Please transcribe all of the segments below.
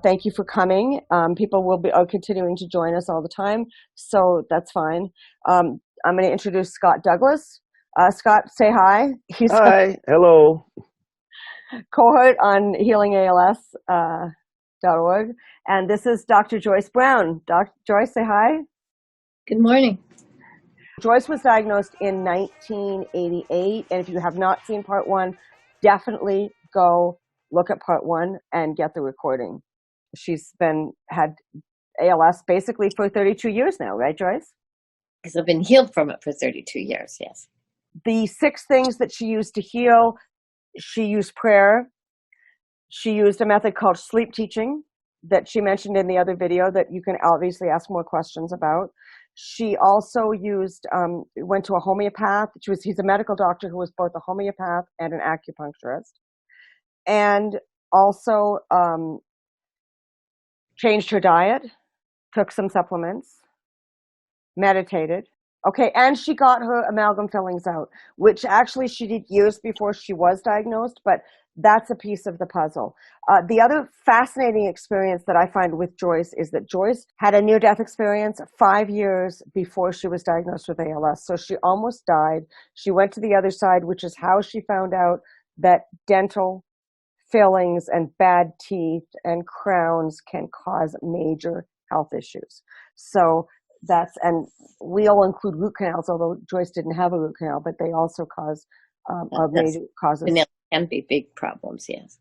Thank you for coming. People will be are continuing to join us all the time, so that's fine. I'm going to introduce Scott Douglas. Scott, say hi. He's a Hi, hello. cohort on healingals.org. And this is Dr. Joyce Brown. Joyce, say hi. Good morning. Joyce was diagnosed in 1988, and if you have not seen part one, definitely go look at part one and get the recording. She's had ALS basically for 32 years now, right, Joyce? Because I've been healed from it for 32 years, yes. The 6 things that she used to heal, she used prayer. She used a method called sleep teaching that she mentioned in the other video that you can obviously ask more questions about. She also went to a homeopath. He's a medical doctor who was both a homeopath and an acupuncturist. And also changed her diet, took some supplements, meditated. Okay, and she got her amalgam fillings out, which actually she did years before she was diagnosed, but that's a piece of the puzzle. The other fascinating experience that I find with Joyce is that Joyce had a near-death experience 5 years before she was diagnosed with ALS. So she almost died. She went to the other side, which is how she found out that dental fillings and bad teeth and crowns can cause major health issues. So and we'll include root canals, although Joyce didn't have a root canal, but they also are That's major causes, vanilla can be big problems, yes.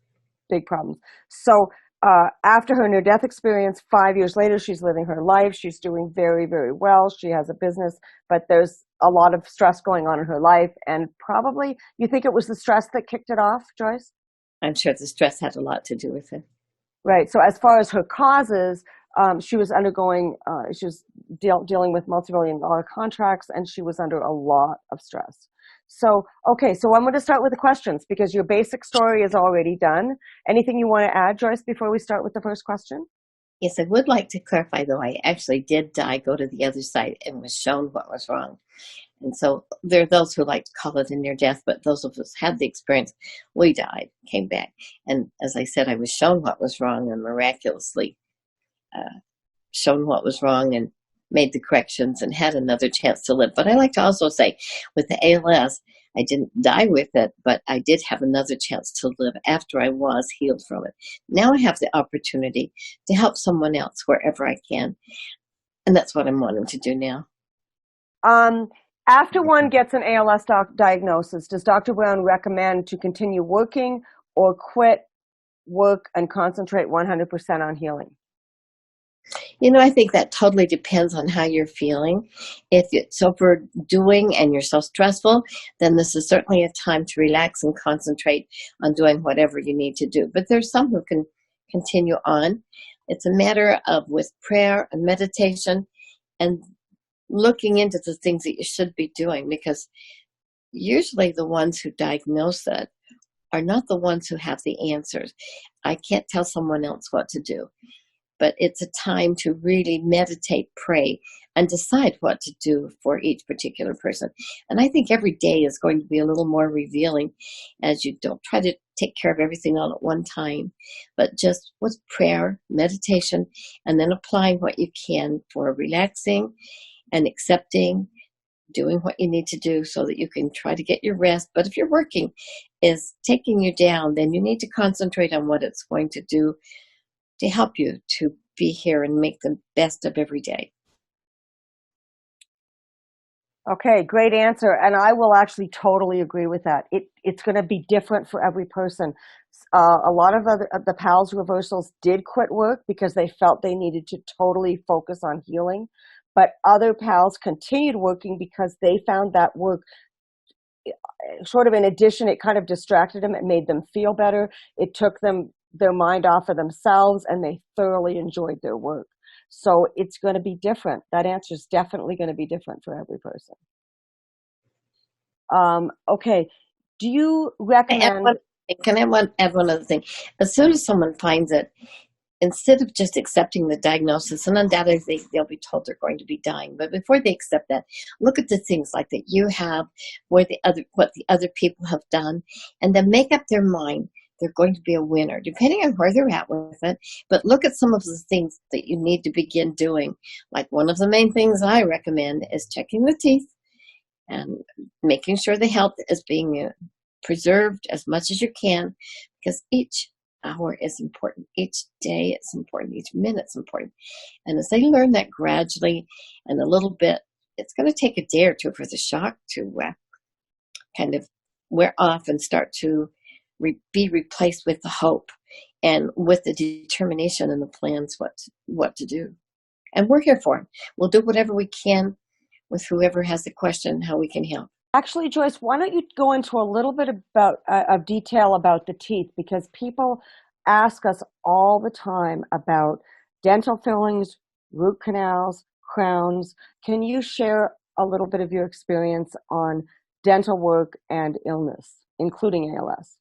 big problems. So after her near-death experience, 5 years later, she's living her life. She's doing very, very well. She has a business, but there's a lot of stress going on in her life. And probably, you think it was the stress that kicked it off, Joyce? I'm sure the stress had a lot to do with it. Right. So as far as her causes, she was dealing with multi-million-dollar contracts, and she was under a lot of stress. So, okay, so I'm going to start with the questions because your basic story is already done. Anything you want to add, Joyce, before we start with the first question? Yes, I would like to clarify, though, I actually did go to the other side, and was shown what was wrong. And so there are those who like to call it a near death, but those of us had the experience. We died, came back. And as I said, I was shown what was wrong and miraculously shown what was wrong and made the corrections and had another chance to live. But I like to also say with the ALS, I didn't die with it, but I did have another chance to live after I was healed from it. Now I have the opportunity to help someone else wherever I can. And that's what I'm wanting to do now. After one gets an ALS diagnosis, does Dr. Brown recommend to continue working or quit work and concentrate 100% on healing? I think that totally depends on how you're feeling. If it's overdoing and you're so stressful, then this is certainly a time to relax and concentrate on doing whatever you need to do. But there's some who can continue on. It's a matter of with prayer and meditation and looking into the things that you should be doing, because usually the ones who diagnose it are not the ones who have the answers. I can't tell someone else what to do. But it's a time to really meditate, pray, and decide what to do for each particular person. And I think every day is going to be a little more revealing as you don't try to take care of everything all at one time, but just with prayer, meditation, and then applying what you can for relaxing and accepting, doing what you need to do so that you can try to get your rest. But if your working is taking you down, then you need to concentrate on what it's going to do to help you to be here and make the best of every day. Okay, great answer. And I will actually totally agree with that. It's going to be different for every person. A lot of the PALS reversals did quit work because they felt they needed to totally focus on healing. But other PALS continued working because they found that work sort of in addition, it kind of distracted them. It made them feel better. It took their mind off of themselves, and they thoroughly enjoyed their work. So it's going to be different. That answer is definitely going to be different for every person. Okay. Do you recommend... Can I add one other thing? As soon as someone finds it, instead of just accepting the diagnosis, and undoubtedly they'll be told they're going to be dying, but before they accept that, look at the things like that you have, what the other people have done, and then make up their mind they're going to be a winner, depending on where they're at with it. But look at some of the things that you need to begin doing. Like one of the main things I recommend is checking the teeth and making sure the health is being preserved as much as you can, because each hour is important, each day is important, each minute's important. And as they learn that gradually and a little bit, it's going to take a day or two for the shock to kind of wear off and start to be replaced with the hope and with the determination and the plans what to do. And we're here for them. We'll do whatever we can with whoever has the question, how we can help. Actually, Joyce, why don't you go into a little bit about of detail about the teeth, because people ask us all the time about dental fillings, root canals, crowns. Can you share a little bit of your experience on dental work and illness, including ALS?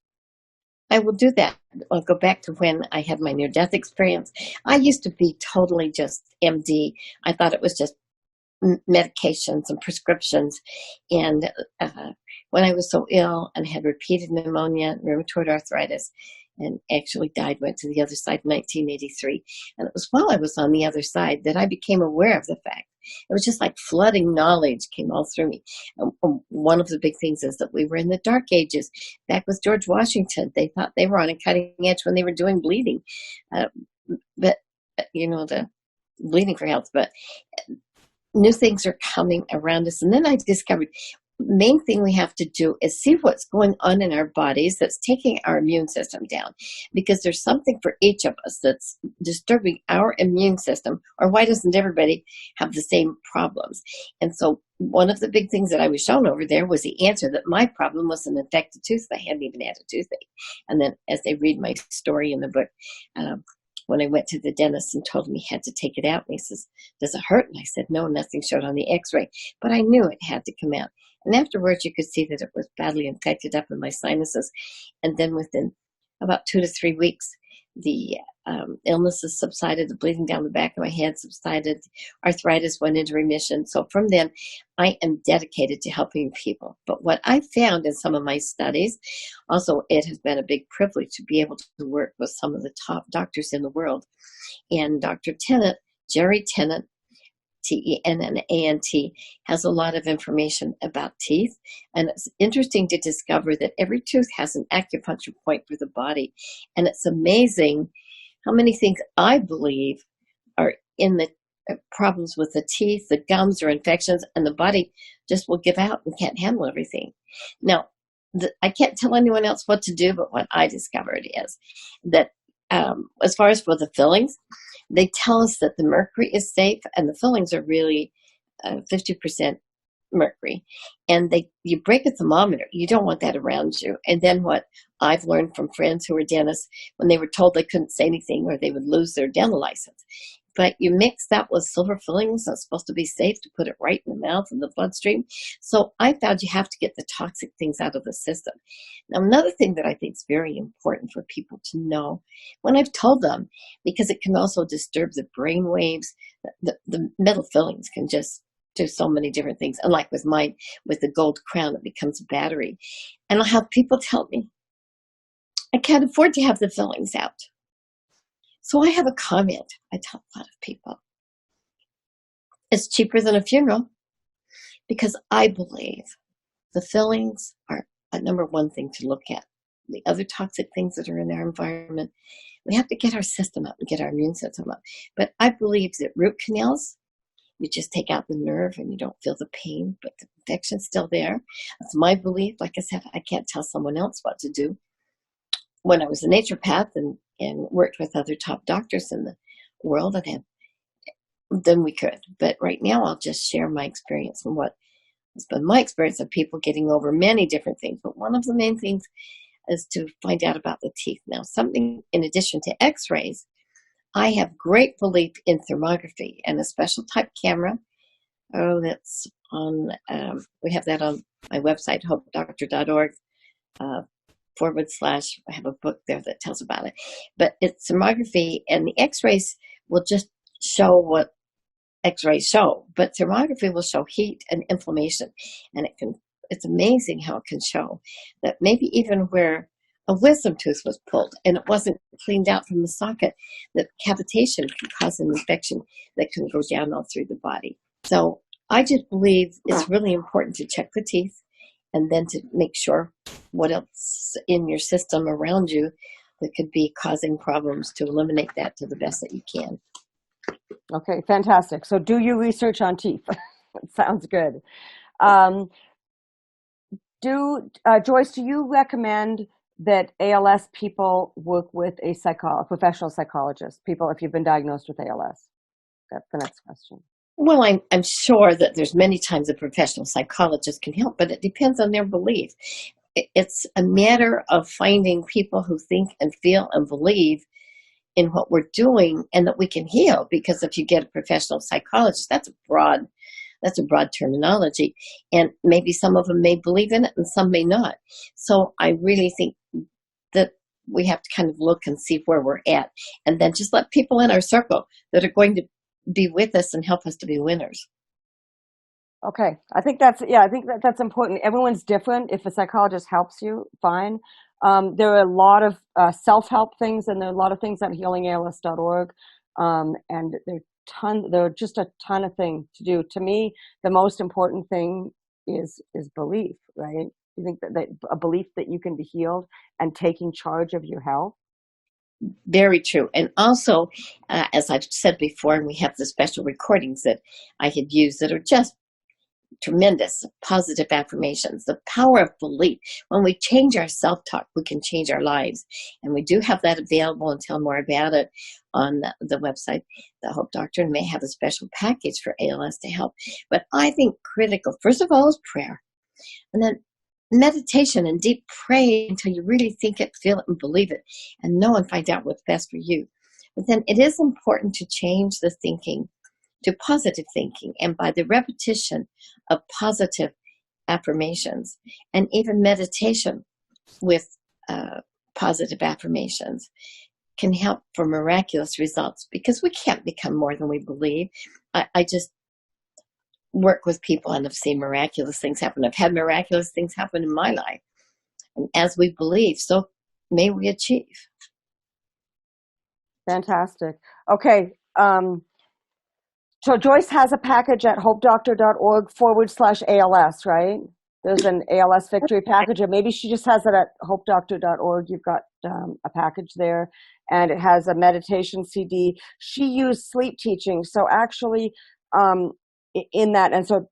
I will do that. I'll go back to when I had my near-death experience. I used to be totally just MD. I thought it was just medications and prescriptions. And when I was so ill and had repeated pneumonia, rheumatoid arthritis, and actually died, went to the other side in 1983. And it was while I was on the other side that I became aware of the fact. It was just like flooding knowledge came all through me. One of the big things is that we were in the dark ages. Back with George Washington, they thought they were on a cutting edge when they were doing bleeding. But, the bleeding for health. But new things are coming around us. And then I discovered main thing we have to do is see what's going on in our bodies that's taking our immune system down, because there's something for each of us that's disturbing our immune system. Or why doesn't everybody have the same problems? And so one of the big things that I was shown over there was the answer that my problem was an infected tooth. I hadn't even had a toothache. And then as they read my story in the book, when I went to the dentist and told him he had to take it out, and he says, "Does it hurt?" And I said, "No, nothing showed on the x-ray." But I knew it had to come out. And afterwards, you could see that it was badly infected up in my sinuses. And then within about 2 to 3 weeks, the illnesses subsided, the bleeding down the back of my head subsided, arthritis went into remission. So from then, I am dedicated to helping people. But what I found in some of my studies, also it has been a big privilege to be able to work with some of the top doctors in the world. And Dr. Tennant, Jerry Tennant, Tennant, has a lot of information about teeth. And it's interesting to discover that every tooth has an acupuncture point for the body. And it's amazing how many things I believe are in the problems with the teeth, the gums, or infections, and the body just will give out and can't handle everything. Now, I can't tell anyone else what to do, but what I discovered is that as far as for the fillings, they tell us that the mercury is safe, and the fillings are really 50% mercury. And you break a thermometer. You don't want that around you. And then what I've learned from friends who were dentists, when they were told they couldn't say anything or they would lose their dental license. But you mix that with silver fillings. That's supposed to be safe to put it right in the mouth and the bloodstream. So I found you have to get the toxic things out of the system. Now, another thing that I think is very important for people to know, when I've told them, because it can also disturb the brain waves, the metal fillings can just do so many different things. And like with mine, with the gold crown, it becomes a battery. And I'll have people tell me, "I can't afford to have the fillings out." So I have a comment I tell a lot of people. It's cheaper than a funeral, because I believe the fillings are a number one thing to look at. The other toxic things that are in our environment, we have to get our system up and get our immune system up. But I believe that root canals, you just take out the nerve and you don't feel the pain, but the infection's still there. That's my belief. Like I said, I can't tell someone else what to do. When I was a naturopath and worked with other top doctors in the world, then we could. But right now, I'll just share my experience and what has been my experience of people getting over many different things. But one of the main things is to find out about the teeth. Now, something in addition to x-rays, I have great belief in thermography and a special type camera. Oh, that's on, we have that on my website, hopedoctor.org. / I have a book there that tells about it. But it's thermography, and the x-rays will just show what x-rays show, but thermography will show heat and inflammation. And it's amazing how it can show that maybe even where a wisdom tooth was pulled and it wasn't cleaned out from the socket, the cavitation can cause an infection that can go down all through the body. So I just believe it's really important to check the teeth and then to make sure what else in your system around you that could be causing problems, to eliminate that to the best that you can. Okay, fantastic. So do your research on teeth. Sounds good. Um, Joyce, do you recommend that ALS people work with a professional psychologist? People, if you've been diagnosed with ALS. That's the next question. Well, I'm sure that there's many times a professional psychologist can help, but it depends on their belief. It's a matter of finding people who think and feel and believe in what we're doing and that we can heal. Because if you get a professional psychologist, that's a broad terminology, and maybe some of them may believe in it and some may not. So I really think that we have to kind of look and see where we're at, and then just let people in our circle that are going to be with us and help us to be winners. Okay, I think that's important. Everyone's different. If a psychologist helps you, fine. There are a lot of self-help things, and there are a lot of things at healingals.org, and there are just a ton of things to do. To me, the most important thing is belief, right? You think that a belief that you can be healed and taking charge of your health. Very true. And also, as I've said before, and we have the special recordings that I had used that are just tremendous positive affirmations, the power of belief. When we change our self-talk, we can change our lives. And we do have that available, and tell more about it on the website. The Hope Doctrine may have a special package for ALS to help. But I think critical, first of all, is prayer. And then meditation and deep pray until you really think it, feel it, and believe it, and know and find out what's best for you. But then it is important to change the thinking to positive thinking, and by the repetition of positive affirmations and even meditation with positive affirmations can help for miraculous results, because we can't become more than we believe. I just work with people and I've seen miraculous things happen. I've had miraculous things happen in my life. And as we believe, so may we achieve. Fantastic. Okay. So Joyce has a package at hopedoctor.org/ALS, right? There's an ALS victory package, or maybe she just has it at hopedoctor.org. You've got a package there, and it has a meditation CD. She used sleep teaching, so actually, in that, and so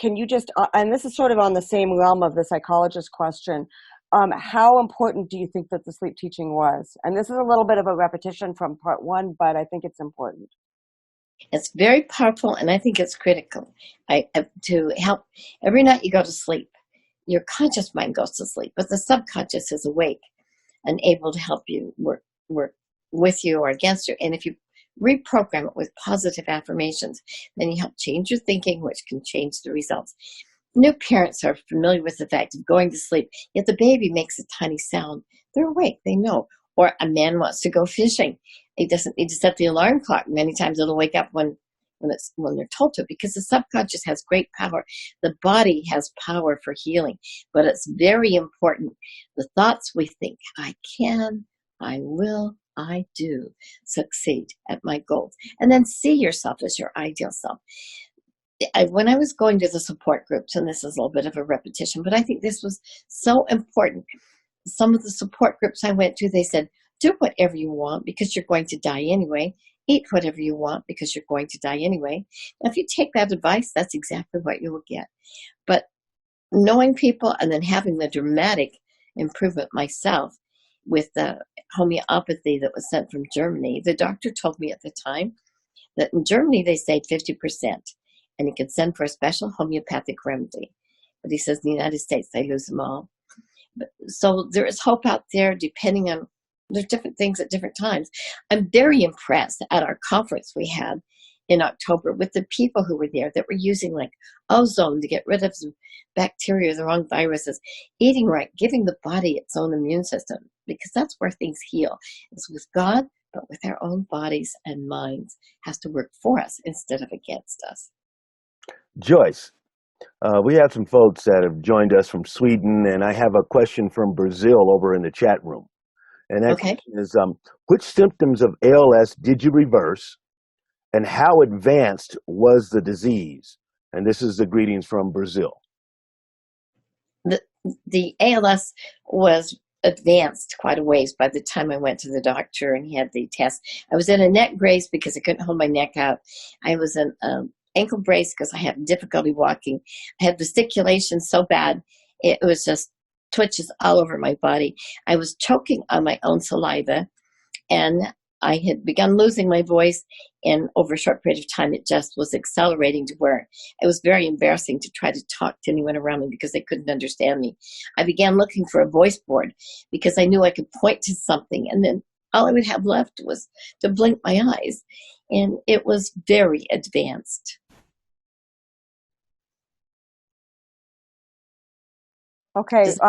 can you just, and this is sort of on the same realm of the psychologist question, how important do you think that the sleep teaching was? And this is a little bit of a repetition from part one, but I think it's important. It's very powerful, and I think it's critical. To help, every night you go to sleep, your conscious mind goes to sleep, but the subconscious is awake and able to help you work with you or against you. And if you reprogram it with positive affirmations, then you help change your thinking, which can change the results. New parents are familiar with the fact of going to sleep, yet the baby makes a tiny sound. They're awake, they know. Or a man wants to go fishing. He doesn't need to set the alarm clock. Many times it'll wake up when they're told to, because the subconscious has great power. The body has power for healing, but it's very important. The thoughts we think, I can, I will, I do succeed at my goals. And then see yourself as your ideal self. When I was going to the support groups, and this is a little bit of a repetition, but I think this was so important. Some of the support groups I went to, they said, do whatever you want because you're going to die anyway. Eat whatever you want because you're going to die anyway. Now, if you take that advice, that's exactly what you will get. But knowing people and then having the dramatic improvement myself with the homeopathy that was sent from Germany, the doctor told me at the time that in Germany they saved 50%, and he could send for a special homeopathic remedy. But he says in the United States they lose them all. So there is hope out there, depending on, there's different things at different times. I'm very impressed at our conference we had in October with the people who were there that were using like ozone to get rid of some bacteria, the wrong viruses, eating right, giving the body its own immune system, because that's where things heal. It's with God, but with our own bodies and minds. It has to work for us instead of against us. Joyce, We have some folks that have joined us from Sweden, and I have a question from Brazil over in the chat room. And that Okay. question is, which symptoms of ALS did you reverse, and how advanced was the disease? And this is the greetings from Brazil. The, the ALS was advanced quite a ways by the time I went to the doctor and he had the test. I was in a neck brace because I couldn't hold my neck out. I was in ankle brace because I had difficulty walking. I had vesticulation so bad, it was just twitches all over my body. I was choking on my own saliva, and I had begun losing my voice, and over a short period of time, it just was accelerating to where it was very embarrassing to try to talk to anyone around me because they couldn't understand me. I began looking for a voice board because I knew I could point to something, and then all I would have left was to blink my eyes, and it was very advanced. Okay, Does,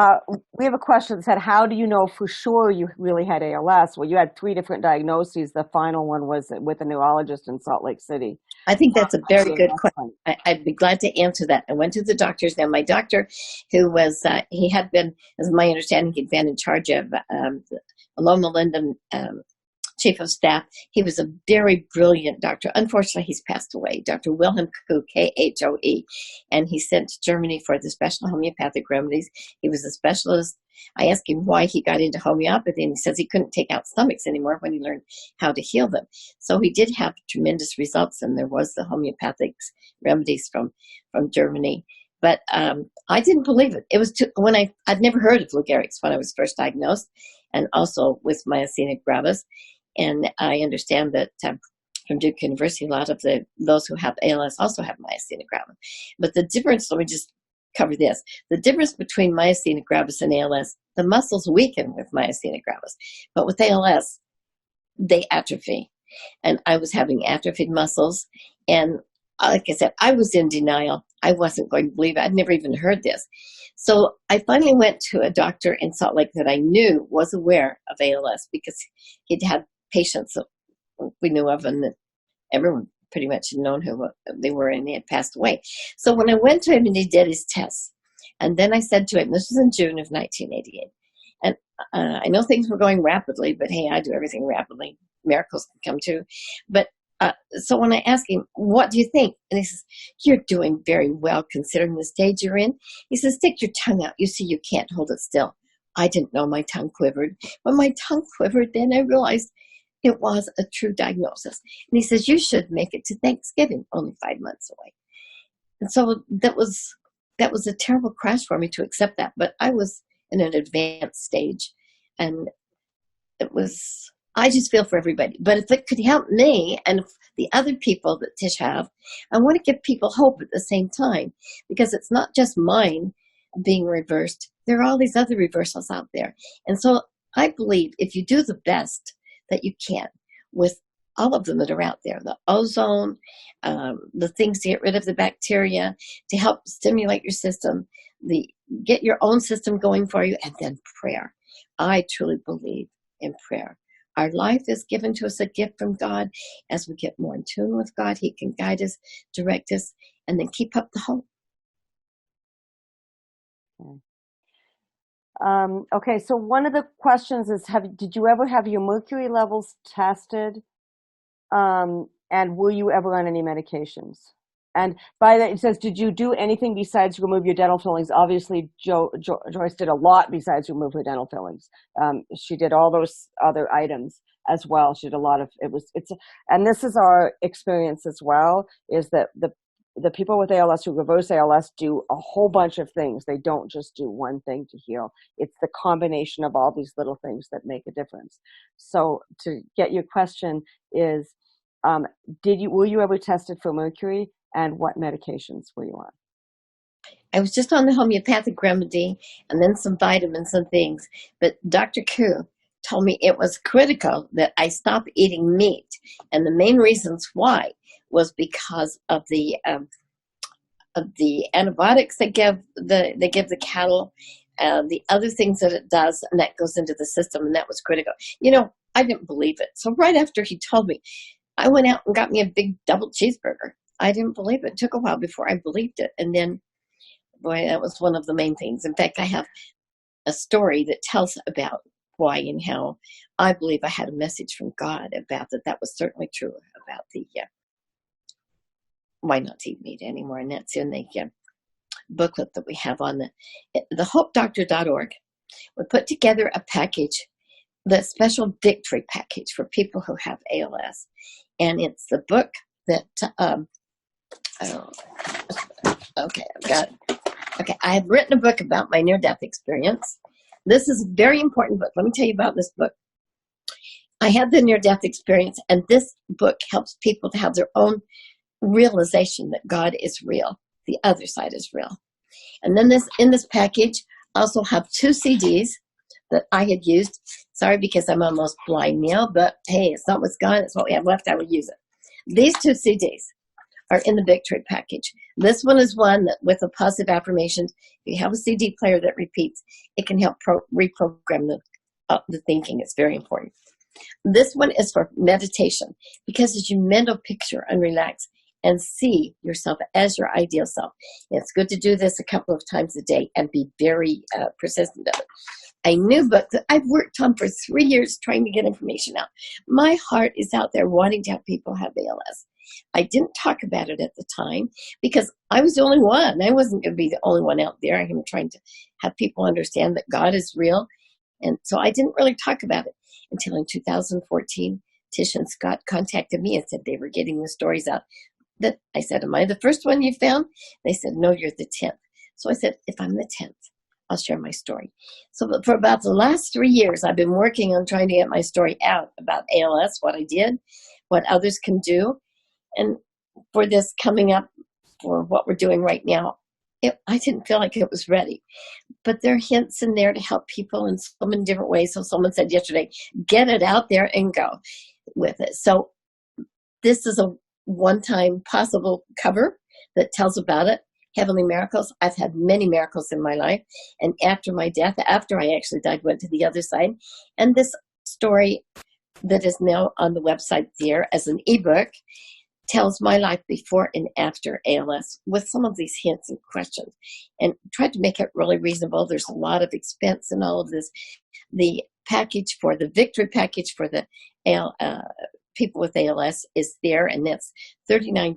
we have a question that said, how do you know for sure you really had ALS? Well, you had three different diagnoses. The final one was with a neurologist in Salt Lake City. I think that's a very good ALS question. one. I'd be glad to answer that. I went to the doctors. Now, my doctor, who was, he had been, as my understanding, he'd been in charge of Loma Linda chief of staff. He was a very brilliant doctor. Unfortunately, he's passed away. Dr. Wilhelm Kuh, Khoe, and he's sent to Germany for the special homeopathic remedies. He was a specialist. I asked him why he got into homeopathy, and he says he couldn't take out stomachs anymore when he learned how to heal them. So he did have tremendous results, and there was the homeopathic remedies from Germany. But I didn't believe it. It was when I'd never heard of Lou Gehrig's when I was first diagnosed, and also with myasthenia gravis. And I understand that from Duke University, a lot of those who have ALS also have myasthenia gravis. But the difference, let me just cover this. The difference between myasthenia gravis and ALS, the muscles weaken with myasthenia gravis. But with ALS, they atrophy. And I was having atrophied muscles. And like I said, I was in denial. I wasn't going to believe it. I'd never even heard this. So I finally went to a doctor in Salt Lake that I knew was aware of ALS because he'd had patients that we knew of and that everyone pretty much had known who they were, and they had passed away. So when I went to him and he did his tests, and then I said to him, this was in June of 1988, and I know things were going rapidly, but hey, I do everything rapidly. Miracles can come too. But so when I asked him, what do you think? And he says, you're doing very well considering the stage you're in. He says, stick your tongue out. You see, you can't hold it still. I didn't know my tongue quivered. When my tongue quivered, then I realized it was a true diagnosis. And he says, you should make it to Thanksgiving, only 5 months away. And so that was a terrible crash for me to accept that. But I was in an advanced stage. And it was, I just feel for everybody. But if it could help me and the other people that Tish have, I want to give people hope at the same time, because it's not just mine being reversed. There are all these other reversals out there. And so I believe if you do the best that you can with all of them that are out there, the ozone, the things to get rid of the bacteria, to help stimulate your system, get your own system going for you, and then prayer. I truly believe in prayer. Our life is given to us a gift from God. As we get more in tune with God, He can guide us, direct us, and then keep up the hope. Okay, so one of the questions is, did you ever have your mercury levels tested? And were you ever on any medications? And by that, it says, did you do anything besides remove your dental fillings? Obviously, Joyce did a lot besides remove her dental fillings. She did all those other items as well. She did a lot of, and this is our experience as well, is that the people with ALS who reverse ALS do a whole bunch of things. They don't just do one thing to heal. It's the combination of all these little things that make a difference. So to get your question is, were you ever tested for mercury, and what medications were you on? I was just on the homeopathic remedy and then some vitamins and things. But Dr. Kuh told me it was critical that I stop eating meat. And the main reasons why was because of the antibiotics they give the cattle, the other things that it does, and that goes into the system, and that was critical. You know, I didn't believe it. So right after he told me, I went out and got me a big double cheeseburger. I didn't believe it. It took a while before I believed it. And then boy, that was one of the main things. In fact, I have a story that tells about why and how I believe I had a message from God about that. That was certainly true about the why not to eat meat anymore. And that's in the booklet that we have on the hopedoctor.org. We put together a package, the special victory package for people who have ALS. And it's the book that, oh, okay, I've got it. Okay, I have written a book about my near-death experience. This is a very important book. Let me tell you about this book. I had the near-death experience, and this book helps people to have their own realization that God is real. The other side is real. And then in this package, I also have 2 CDs that I had used. Sorry, because I'm almost blind now, but hey, it's not what's gone. It's what we have left. I will use it. These 2 CDs are in the victory package. This one is one that with the positive affirmations, if you have a CD player that repeats, it can help reprogram the thinking. It's very important. This one is for meditation, because as you mental picture and relax and see yourself as your ideal self, it's good to do this a couple of times a day and be very persistent of it. A new book that I've worked on for 3 years trying to get information out. My heart is out there wanting to have people have ALS. I didn't talk about it at the time because I was the only one. I wasn't going to be the only one out there. I'm trying to have people understand that God is real. And so I didn't really talk about it until in 2014, Tish and Scott contacted me and said they were getting the stories out. That I said, am I the first one you found? They said, no, you're the 10th. So I said, if I'm the 10th, I'll share my story. So for about the last 3 years, I've been working on trying to get my story out about ALS, what I did, what others can do. And for this coming up, for what we're doing right now, I didn't feel like it was ready. But there are hints in there to help people in so many different ways. So someone said yesterday, get it out there and go with it. So this is a one-time possible cover that tells about it. Heavenly miracles. I've had many miracles in my life. And after my death, after I actually died, went to the other side. And this story that is now on the website there as an ebook tells my life before and after ALS with some of these hints and questions, and tried to make it really reasonable. There's a lot of expense in all of this. The package for the victory package for the people with ALS is there, and that's $39.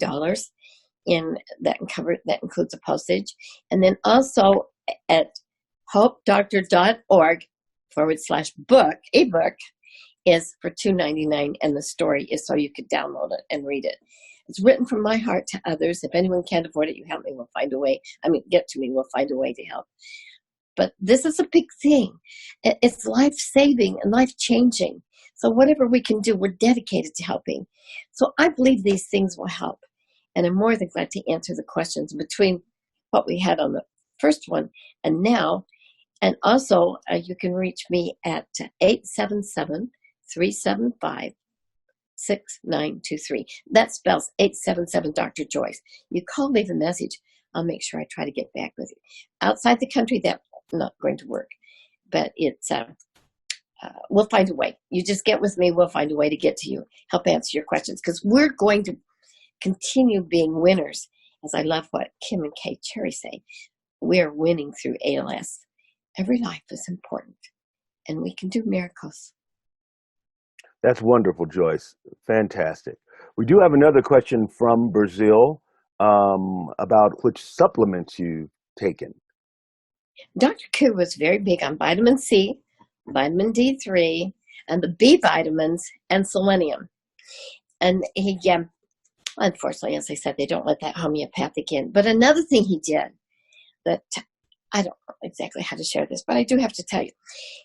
That includes a postage. And then also at hopedoctor.org/book, ebook, is for $2.99, and the story is so you could download it and read it. It's written from my heart to others. If anyone can't afford it, you help me, we'll find a way. Get to me, we'll find a way to help. But this is a big thing. It's life-saving and life-changing. So whatever we can do, we're dedicated to helping. So I believe these things will help. And I'm more than glad to answer the questions between what we had on the first one and now. And also, you can reach me at 877-375-6923. That spells 877 Dr. Joyce. You call, leave a message. I'll make sure I try to get back with you. Outside the country, that's not going to work. But it's we'll find a way. You just get with me. We'll find a way to get to you, help answer your questions, because we're going to continue being winners. As I love what Kim and Kay Cherry say, we're winning through ALS. Every life is important, and we can do miracles. That's wonderful, Joyce. Fantastic. We do have another question from Brazil about which supplements you've taken. Dr. Koo was very big on vitamin C, vitamin D3, and the B vitamins and selenium. And he, unfortunately, as I said, they don't let that homeopathic in. But another thing he did that I don't know exactly how to share this, but I do have to tell you.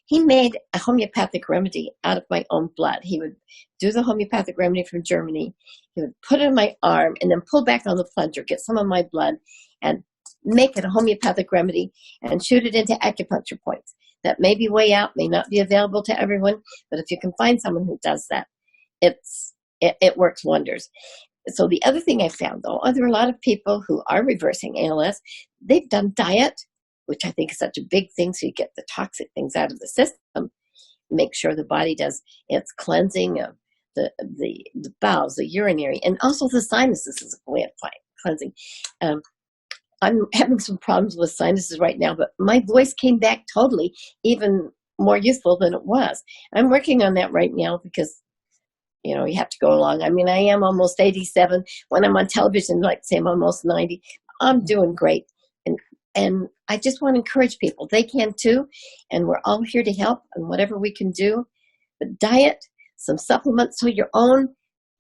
He made a homeopathic remedy out of my own blood. He would do the homeopathic remedy from Germany. He would put it in my arm and then pull back on the plunger, get some of my blood, and make it a homeopathic remedy and shoot it into acupuncture points. That may be way out, may not be available to everyone, but if you can find someone who does that, it works wonders. So the other thing I found, though, there are a lot of people who are reversing ALS. They've done diet, which I think is such a big thing, so you get the toxic things out of the system. Make sure the body does its cleansing of the bowels, the urinary, and also the sinuses is a way of cleansing. I'm having some problems with sinuses right now, but my voice came back totally, even more youthful than it was. I'm working on that right now because, you know, you have to go along. I mean, I am almost 87. When I'm on television, like say I'm almost 90, I'm doing great. And I just want to encourage people. They can too. And we're all here to help and whatever we can do. But diet, some supplements so your own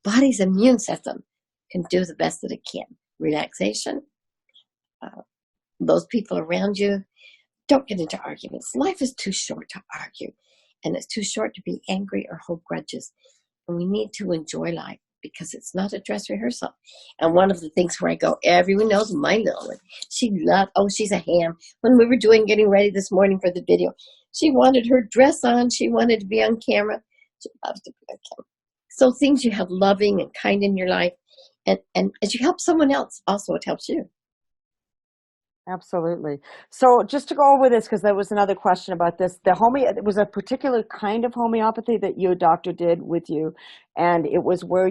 body's immune system can do the best that it can. Relaxation, uh, those people around you. Don't get into arguments. Life is too short to argue, and it's too short to be angry or hold grudges. And we need to enjoy life because it's not a dress rehearsal. And one of the things where I go, everyone knows my little one. She loved, oh, she's a ham. When we were getting ready this morning for the video, she wanted her dress on. She wanted to be on camera. She loves to be on camera. So things you have loving and kind in your life. And as you help someone else, also it helps you. Absolutely. So just to go over this, because there was another question about this, it was a particular kind of homeopathy that your doctor did with you, and it was where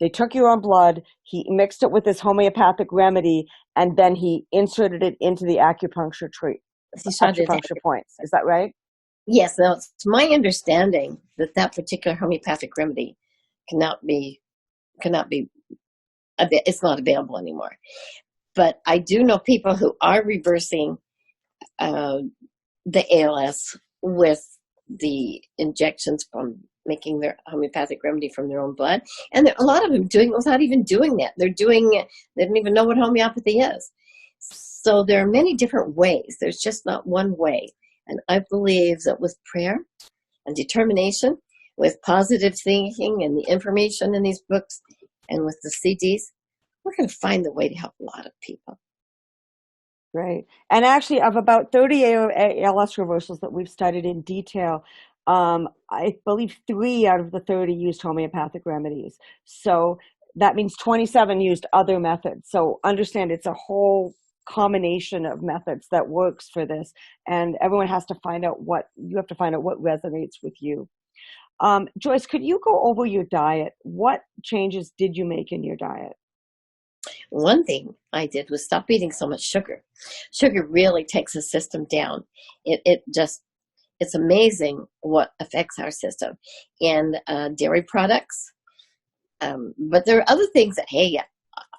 they took your own blood, he mixed it with this homeopathic remedy, and then he inserted it into the acupuncture points. Is that right? Yes. Now it's my understanding that that particular homeopathic remedy cannot be, it's not available anymore. But I do know people who are reversing the ALS with the injections from making their homeopathic remedy from their own blood. And a lot of them doing it without even doing that. They don't even know what homeopathy is. So there are many different ways. There's just not one way. And I believe that with prayer and determination, with positive thinking and the information in these books and with the CDs, we're going to find the way to help a lot of people. Right. And actually, of about 30 ALS reversals that we've studied in detail, I believe 3 out of the 30 used homeopathic remedies. So that means 27 used other methods. So understand it's a whole combination of methods that works for this. And everyone has to find out what resonates with you. Joyce, could you go over your diet? What changes did you make in your diet? One thing I did was stop eating so much sugar. Sugar really takes the system down. It's amazing what affects our system. And dairy products. But there are other things that, hey,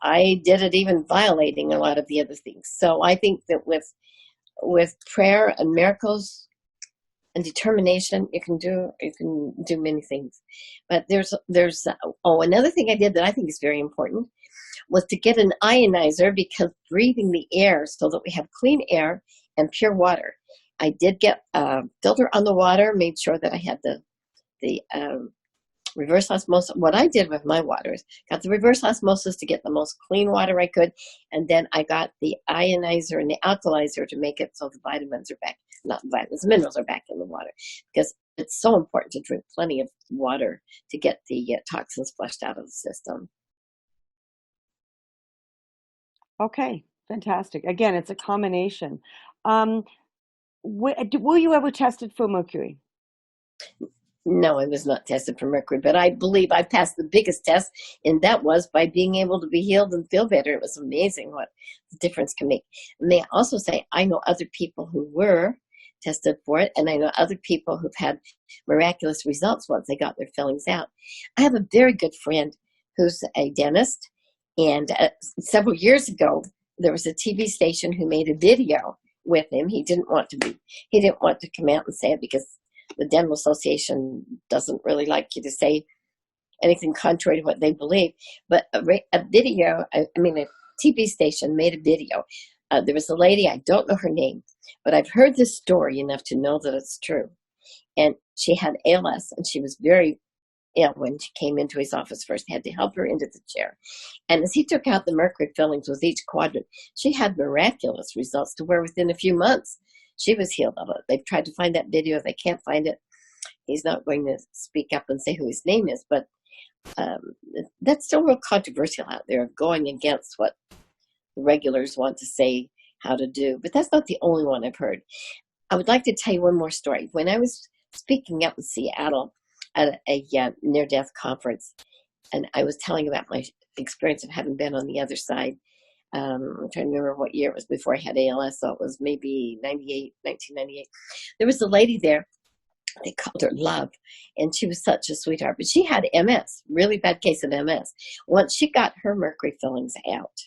I did it even violating a lot of the other things. So I think that with prayer and miracles and determination, you can do many things. But there's another thing I did that I think is very important was to get an ionizer, because breathing the air so that we have clean air and pure water. I did get a filter on the water, made sure that I had the reverse osmosis. What I did with my water is got the reverse osmosis to get the most clean water I could, and then I got the ionizer and the alkalizer to make it so the vitamins are back, not vitamins, minerals are back in the water, because it's so important to drink plenty of water to get the toxins flushed out of the system. Okay, fantastic. Again, it's a combination. Were you ever tested for mercury? No, I was not tested for mercury, but I believe I passed the biggest test, and that was by being able to be healed and feel better. It was amazing what the difference can make. And they also say, I know other people who were tested for it, and I know other people who've had miraculous results once they got their fillings out. I have a very good friend who's a dentist, and several years ago, there was a TV station who made a video with him. He didn't want to come out and say it because the Dental Association doesn't really like you to say anything contrary to what they believe. But a TV station made a video. There was a lady, I don't know her name, but I've heard this story enough to know that it's true. And she had ALS, and she was very ill when she came into his office first. He had to help her into the chair. And as he took out the mercury fillings with each quadrant, she had miraculous results to where within a few months, she was healed of it. They've tried to find that video. They can't find it. He's not going to speak up and say who his name is, but that's still real controversial out there, going against what the regulars want to say how to do. But that's not the only one I've heard. I would like to tell you one more story. When I was speaking up in Seattle at a near-death conference, and I was telling about my experience of having been on the other side, I'm trying to remember what year it was before I had ALS, so it was maybe 1998. There was a lady there, they called her Love, and she was such a sweetheart, but she had MS, really bad case of MS. Once she got her mercury fillings out,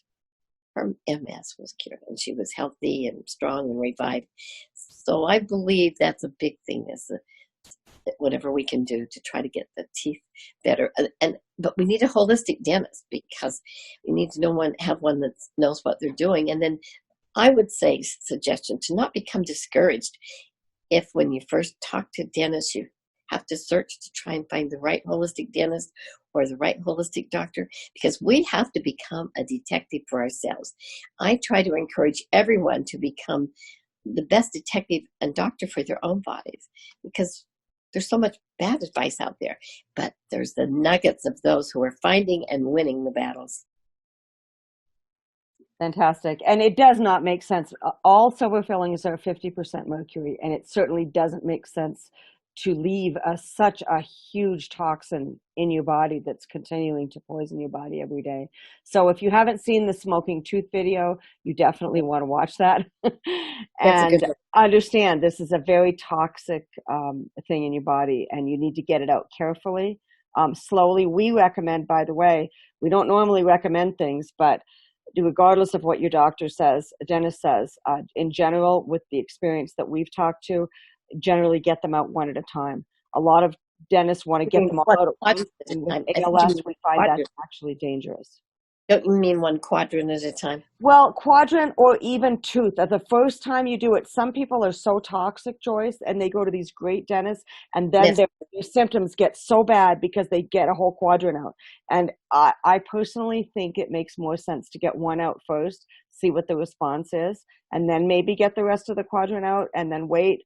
her MS was cured, and she was healthy and strong and revived. So I believe that's a big thing, is whatever we can do to try to get the teeth better. But we need a holistic dentist, because we need to have one that knows what they're doing. And then I would say, suggestion, to not become discouraged if when you first talk to dentists, you have to search to try and find the right holistic dentist or the right holistic doctor, because we have to become a detective for ourselves. I try to encourage everyone to become the best detective and doctor for their own bodies, because there's so much bad advice out there, but there's the nuggets of those who are finding and winning the battles. Fantastic. And it does not make sense. All silver fillings are 50% mercury, and it certainly doesn't make sense to leave such a huge toxin in your body that's continuing to poison your body every day. So if you haven't seen the smoking tooth video, you definitely want to watch that. That's a good And one. understand this is a very toxic thing in your body, and you need to get it out carefully, slowly. We recommend, by the way, we don't normally recommend things, but regardless of what your doctor says, a dentist says, in general, with the experience that we've talked to, generally get them out one at a time. A lot of dentists want to I get mean, them all one out at quadrant once, at and a with time. I think you ALS, mean we find that's quadrant. actually dangerous. Don't you mean one quadrant at a time? Well, quadrant or even tooth. The first time you do it, some people are so toxic, Joyce, and they go to these great dentists, and then Yes. their symptoms get so bad because they get a whole quadrant out. And I personally think it makes more sense to get one out first, see what the response is, and then maybe get the rest of the quadrant out, and then wait.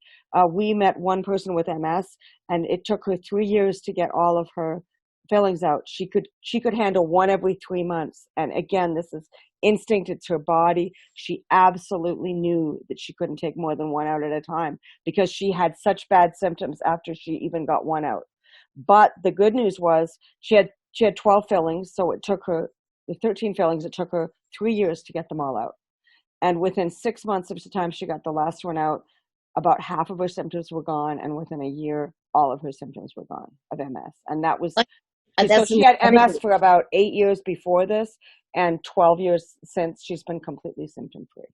We met one person with MS, and it took her 3 years to get all of her fillings out. She could handle one every 3 months. And again, this is instinct. It's her body. She absolutely knew that she couldn't take more than one out at a time because she had such bad symptoms after she even got one out. But the good news was she had 12 fillings, so it took her the 13 fillings. It took her 3 years to get them all out. And within 6 months of the time she got the last one out, about half of her symptoms were gone, and within a year, all of her symptoms were gone of MS. And that was so That's she had MS amazing. for about 8 years before this, and 12 years since she's been completely symptom free.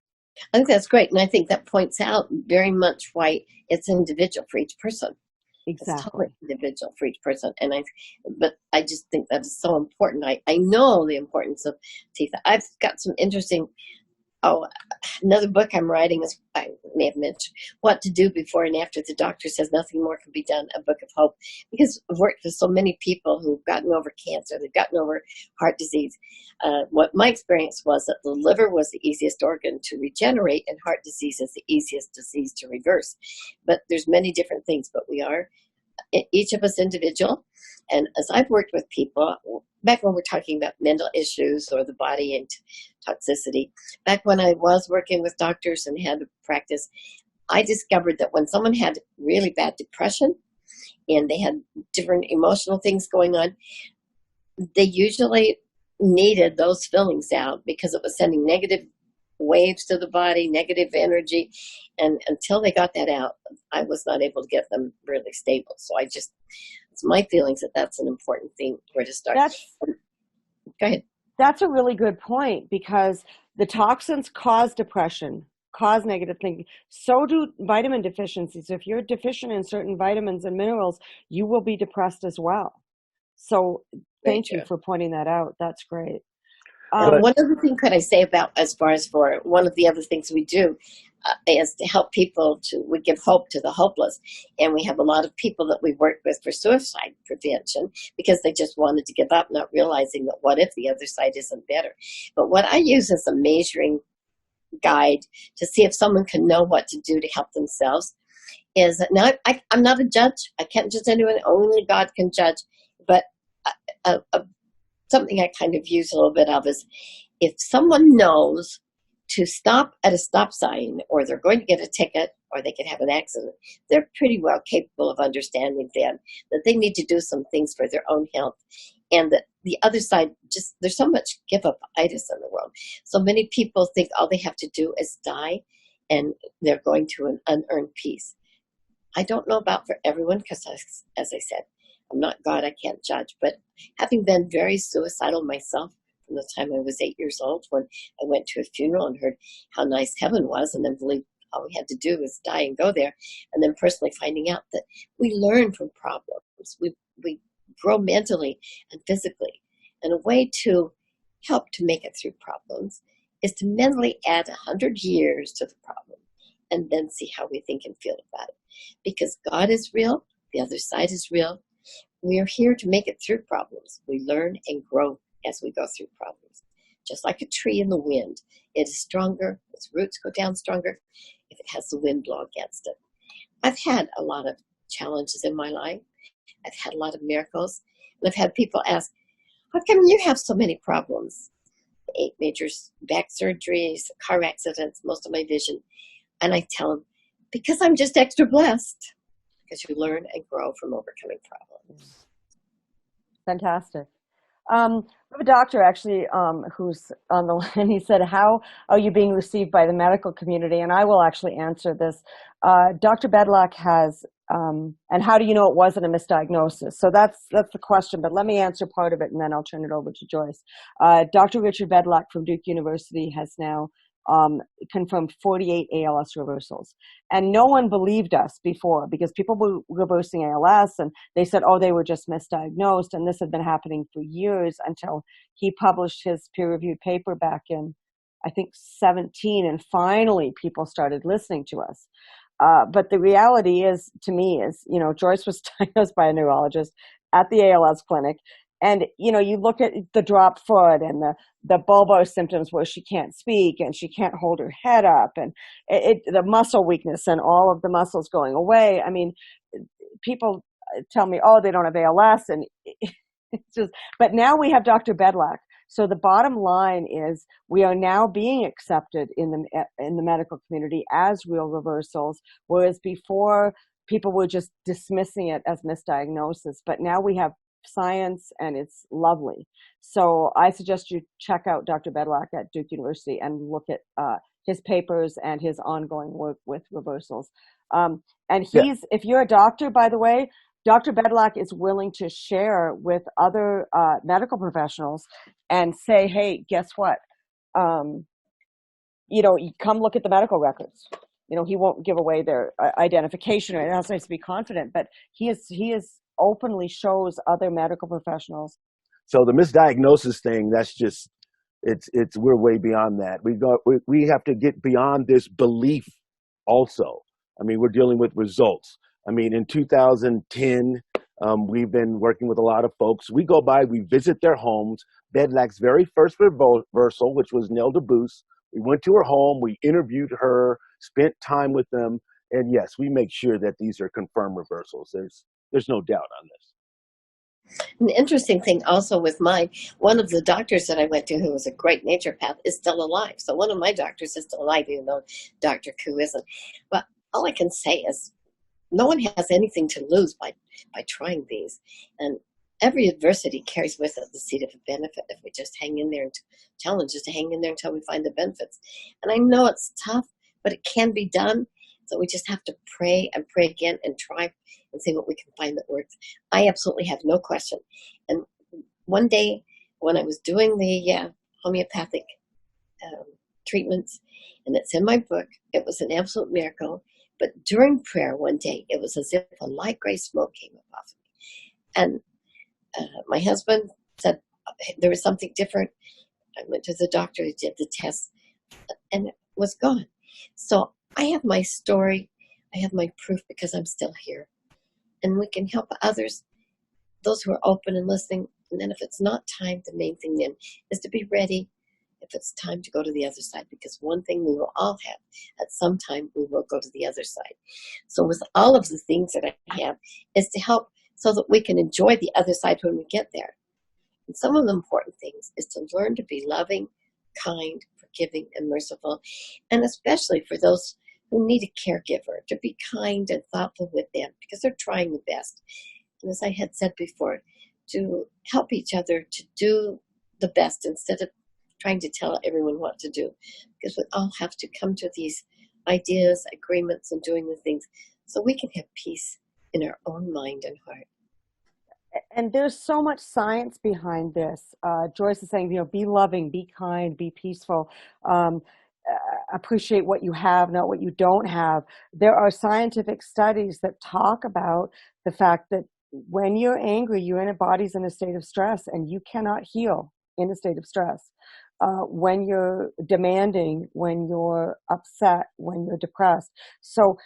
I think that's great, and I think that points out very much why it's individual for each person. It's totally Exactly. individual for each person, but I just think that is so important. I know the importance of teeth. I've got some interesting. Oh, another book I'm writing is, I may have mentioned, What to Do Before and After the Doctor Says Nothing More Can Be Done, a book of hope. Because I've worked with so many people who've gotten over cancer, they've gotten over heart disease. What my experience was that the liver was the easiest organ to regenerate, and heart disease is the easiest disease to reverse. But there's many different things, but we are, each of us individual. And as I've worked with people, back when we're talking about mental issues or the body and toxicity, back when I was working with doctors and had a practice, I discovered that when someone had really bad depression and they had different emotional things going on, they usually needed those fillings out because it was sending negative waves to the body, negative energy. And until they got that out, I was not able to get them really stable. So it's my feelings that that's an important thing where to start. That's Go ahead. that's a really good point, because the toxins cause depression, cause negative thinking. So do vitamin deficiencies. If you're deficient in certain vitamins and minerals, you will be depressed as well. So thank you for pointing that out. That's great. One other thing could I say about, as far as for one of the other things we do, is to help people we give hope to the hopeless. And we have a lot of people that we work with for suicide prevention because they just wanted to give up, not realizing that what if the other side isn't better. But what I use as a measuring guide to see if someone can know what to do to help themselves is, now I'm not a judge. I can't judge anyone. Only God can judge. But something I kind of use a little bit of is, if someone knows to stop at a stop sign, or they're going to get a ticket, or they could have an accident, they're pretty well capable of understanding then that they need to do some things for their own health, and that the other side, just there's so much give up itis in the world. So many people think all they have to do is die and they're going to an unearned peace. I don't know about for everyone because, as I said, I'm not God, I can't judge. But having been very suicidal myself from the time I was 8 years old, when I went to a funeral and heard how nice heaven was, and then believed all we had to do was die and go there, and then personally finding out that we learn from problems. We grow mentally and physically. And a way to help to make it through problems is to mentally add 100 years to the problem and then see how we think and feel about it. Because God is real, the other side is real. We are here to make it through problems. We learn and grow as we go through problems. Just like a tree in the wind, it is stronger, its roots go down stronger if it has the wind blow against it. I've had a lot of challenges in my life. I've had a lot of miracles. And I've had people ask, how come you have so many problems? 8 major back surgeries, car accidents, most of my vision. And I tell them, because I'm just extra blessed. Because you learn and grow from overcoming problems. Fantastic. We have a doctor actually who's on the line. He said, how are you being received by the medical community? And I will actually answer this. Dr. Bedlock has, and how do you know it wasn't a misdiagnosis? So that's the question, but let me answer part of it and then I'll turn it over to Joyce. Dr. Richard Bedlock from Duke University has now confirmed 48 ALS reversals. And no one believed us before because people were reversing ALS and they said, oh, they were just misdiagnosed. And this had been happening for years until he published his peer-reviewed paper back in, I think, 17. And finally, people started listening to us. But the reality is, to me, is, Joyce was diagnosed by a neurologist at the ALS clinic. And, you look at the drop foot and the bulbar symptoms where she can't speak and she can't hold her head up and the muscle weakness and all of the muscles going away. I mean, people tell me, oh, they don't have ALS. And it's just, but now we have Dr. Bedlock. So the bottom line is we are now being accepted in the medical community as real reversals, whereas before people were just dismissing it as misdiagnosis. But now we have science and it's lovely. So I suggest you check out Dr. Bedlock at Duke University and look at his papers and his ongoing work with reversals. And if you're a doctor, by the way, Dr. Bedlock is willing to share with other medical professionals and say, hey, guess what? Come look at the medical records. He won't give away their identification, or it has to be confident, but he is openly shows other medical professionals. So the misdiagnosis thing, that's just, we're way beyond that. We have to get beyond this belief also. I mean, we're dealing with results. I mean, in 2010, we've been working with a lot of folks. We go by, we visit their homes. Bedlock's very first reversal, which was Nell DeBoos. We went to her home, we interviewed her, spent time with them, and yes, we make sure that these are confirmed reversals. There's no doubt on this. An interesting thing also with mine, one of the doctors that I went to who was a great naturopath is still alive. So one of my doctors is still alive, even though Dr. Koo isn't. But all I can say is no one has anything to lose by trying these. And every adversity carries with it the seed of a benefit if we just hang in there and challenge us to hang in there until we find the benefits. And I know it's tough, but it can be done. So we just have to pray and pray again and try and see what we can find that works. I absolutely have no question. And one day when I was doing the homeopathic treatments, and it's in my book, it was an absolute miracle. But during prayer one day, it was as if a light gray smoke came up off of me. And my husband said there was something different. I went to the doctor, he did the test, and it was gone. So I have my story, I have my proof because I'm still here. And we can help others, those who are open and listening. And then if it's not time, the main thing then is to be ready if it's time to go to the other side. Because one thing we will all have, at some time we will go to the other side. So with all of the things that I have is to help so that we can enjoy the other side when we get there. And some of the important things is to learn to be loving, kind, forgiving, and merciful. And especially for those who need a caregiver, to be kind and thoughtful with them because they're trying the best. And as I had said before, to help each other to do the best instead of trying to tell everyone what to do. Because we all have to come to these ideas, agreements, and doing the things so we can have peace in our own mind and heart. And there's so much science behind this. Joyce is saying, be loving, be kind, be peaceful, appreciate what you have, not what you don't have. There are scientific studies that talk about the fact that when you're angry, your body's in a state of stress, and you cannot heal in a state of stress. When you're demanding, when you're upset, when you're depressed. So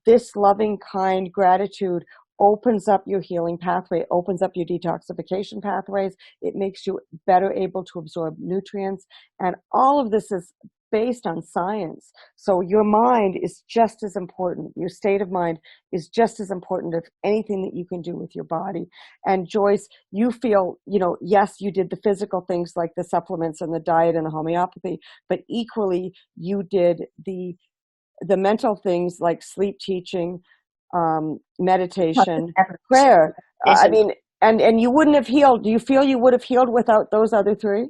this loving, kind gratitude opens up your healing pathway, opens up your detoxification pathways. It makes you better able to absorb nutrients. And all of this is based on science. So your mind is just as important. Your state of mind is just as important as anything that you can do with your body. And Joyce, you feel, yes, you did the physical things like the supplements and the diet and the homeopathy, but equally you did the mental things like sleep teaching, meditation, prayer. And you wouldn't have healed. Do you feel you would have healed without those other three?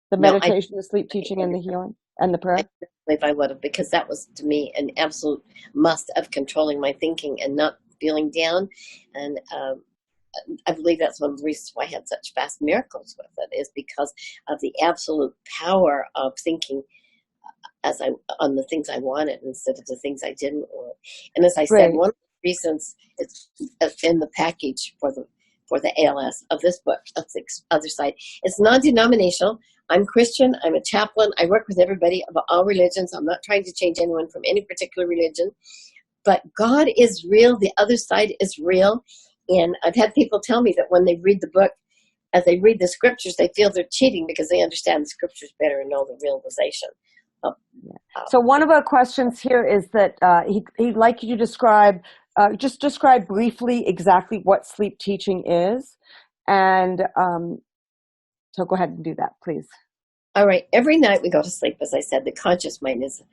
The meditation, the sleep teaching, and the healing, and the prayer? I believe I would have, because that was, to me, an absolute must of controlling my thinking and not feeling down. And I believe that's one of the reasons why I had such fast miracles with it, is because of the absolute power of thinking on the things I wanted instead of the things I didn't want. And as I said, one of the reasons it's in the package for the ALS of this book, of the other side, it's non-denominational. I'm Christian. I'm a chaplain. I work with everybody of all religions. I'm not trying to change anyone from any particular religion. But God is real. The other side is real. And I've had people tell me that when they read the book, as they read the scriptures, they feel they're cheating because they understand the scriptures better and know the realization. So one of our questions here is that he'd like you to describe briefly exactly what sleep teaching is. And so go ahead and do that, please. All right. Every night we go to sleep, as I said, the conscious mind is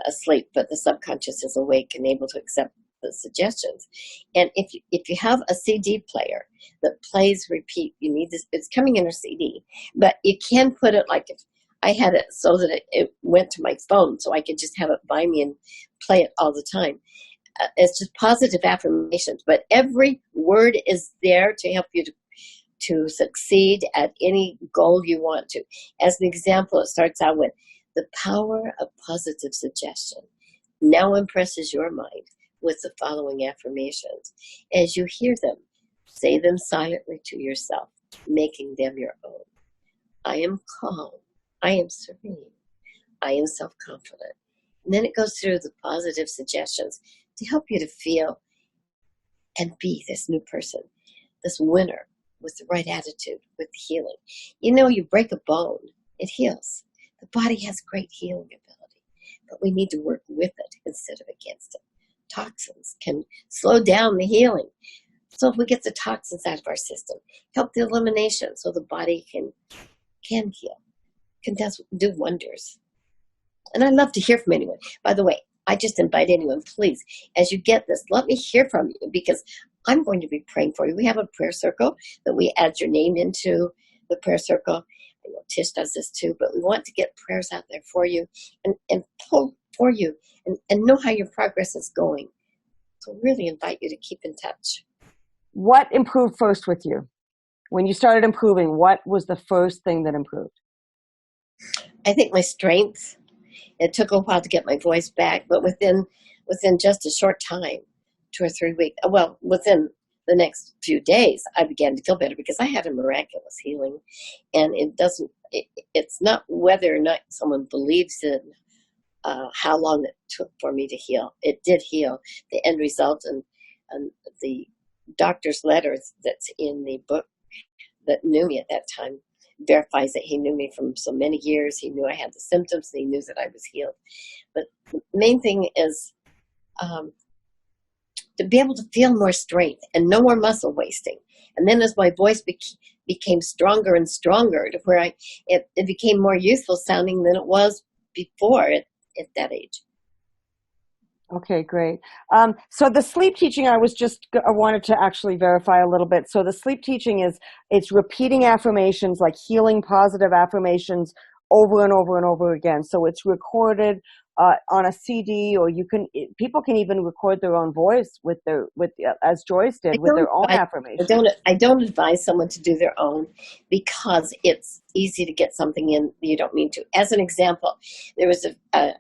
asleep, but the subconscious is awake and able to accept the suggestions. And if you have a CD player that plays repeat, you need this. It's coming in a CD, but you can put it like if I had it so that it went to my phone, so I could just have it by me and play it all the time. It's just positive affirmations, but every word is there to help you to succeed at any goal you want to. As an example, it starts out with, the power of positive suggestion now impresses your mind with the following affirmations. As you hear them, say them silently to yourself, making them your own. I am calm. I am serene. I am self-confident. And then it goes through the positive suggestions to help you to feel and be this new person, this winner with the right attitude, with healing. You break a bone, it heals. The body has great healing ability, but we need to work with it instead of against it. Toxins can slow down the healing. So if we get the toxins out of our system, help the elimination so the body can heal, can do wonders. And I'd love to hear from anyone. By the way, I just invite anyone, please, as you get this, let me hear from you, because I'm going to be praying for you. We have a prayer circle that we add your name into the prayer circle. I know Tish does this too, but we want to get prayers out there for you and pull for you and know how your progress is going. So really invite you to keep in touch. What improved first with you? When you started improving, what was the first thing that improved? I think my strength. It took a while to get my voice back, but within just a short time, 2 or 3 weeks, well, within the next few days, I began to feel better because I had a miraculous healing. And it's not whether or not someone believes in how long it took for me to heal. It did heal. The end result and the doctor's letter that's in the book that knew me at that time verifies that he knew me from so many years. He knew I had the symptoms, and he knew that I was healed. But the main thing is to be able to feel more strength and no more muscle wasting. And then as my voice became stronger and stronger, to where it became more youthful sounding than it was before at that age. Okay, great. So the sleep teaching, I wanted to actually verify a little bit. So the sleep teaching it's repeating affirmations, like healing positive affirmations over and over and over again. So it's recorded on a CD, or people can even record their own voice as Joyce I did, with don't their own advise, affirmations. I don't advise someone to do their own because it's easy to get something in you don't mean to. As an example, there was a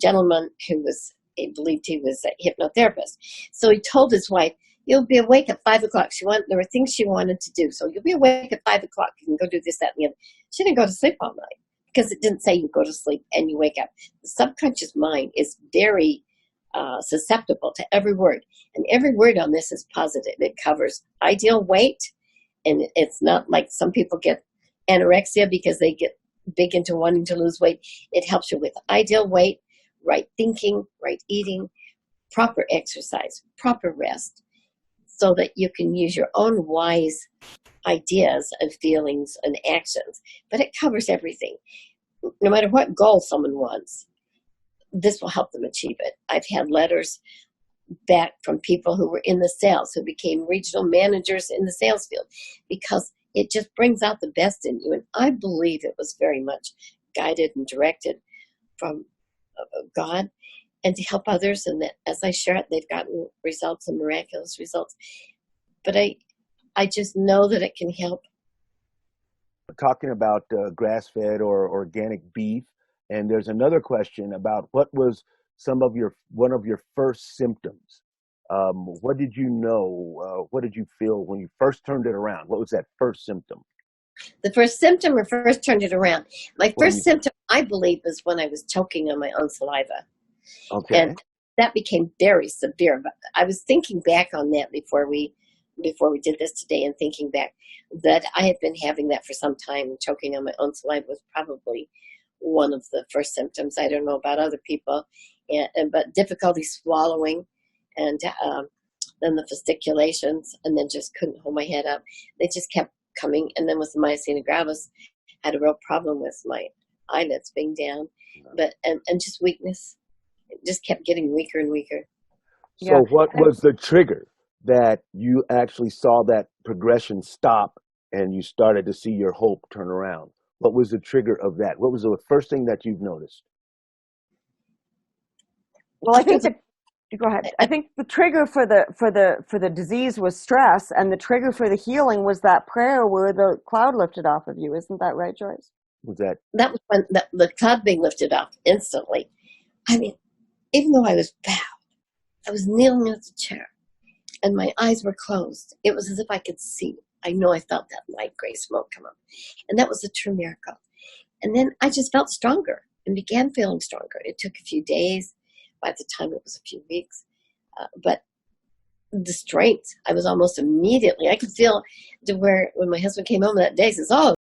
gentleman who was, he believed he was a hypnotherapist. So he told his wife, "You'll be awake at 5 o'clock." There were things she wanted to do. So you'll be awake at 5 o'clock. You can go do this, that, and the other. She didn't go to sleep all night because it didn't say you go to sleep and you wake up. The subconscious mind is very susceptible to every word. And every word on this is positive. It covers ideal weight, and it's not like some people get anorexia because they get big into wanting to lose weight. It helps you with ideal weight, right thinking, right eating, proper exercise, proper rest, so that you can use your own wise ideas and feelings and actions. But it covers everything. No matter what goal someone wants, this will help them achieve it. I've had letters back from people who were in the sales, who became regional managers in the sales field, because it just brings out the best in you. And I believe it was very much guided and directed from God, and to help others. And that as I share it, they've gotten results and miraculous results. But I just know that it can help. Talking about grass-fed or organic beef, and there's another question about what was one of your first symptoms. What did you know? What did you feel when you first turned it around? What was that first symptom? The first symptom, or first turned it around. My When first you symptom, I believe, was when I was choking on my own saliva. Okay, And that became very severe. But I was thinking back on that before we did this today, and thinking back that I had been having that for some time. Choking on my own saliva was probably one of the first symptoms. I don't know about other people, but difficulty swallowing, and then the fasciculations, and then just couldn't hold my head up. They just kept coming. And then with the myasthenia gravis, had a real problem with my eyelids being down, and just weakness. It just kept getting weaker and weaker. Yeah. so what was the trigger that you actually saw that progression stop and you started to see your hope turn around? What was the trigger of that? What was the first thing that you've noticed? Well, I After think the that go ahead. I think the trigger for the disease was stress, and the trigger for the healing was that prayer where the cloud lifted off of you. Isn't that right, Joyce? Was that that was when the cloud being lifted off instantly. I mean, even though I was bowed, I was kneeling at the chair, and my eyes were closed. It was as if I could see. I know I felt that light gray smoke come up, and that was a true miracle. And then I just felt stronger and began feeling stronger. It took a few days. By the time it was a few weeks, but the strength, I was almost immediately, I could feel to where when my husband came home that day, he says, "Oh,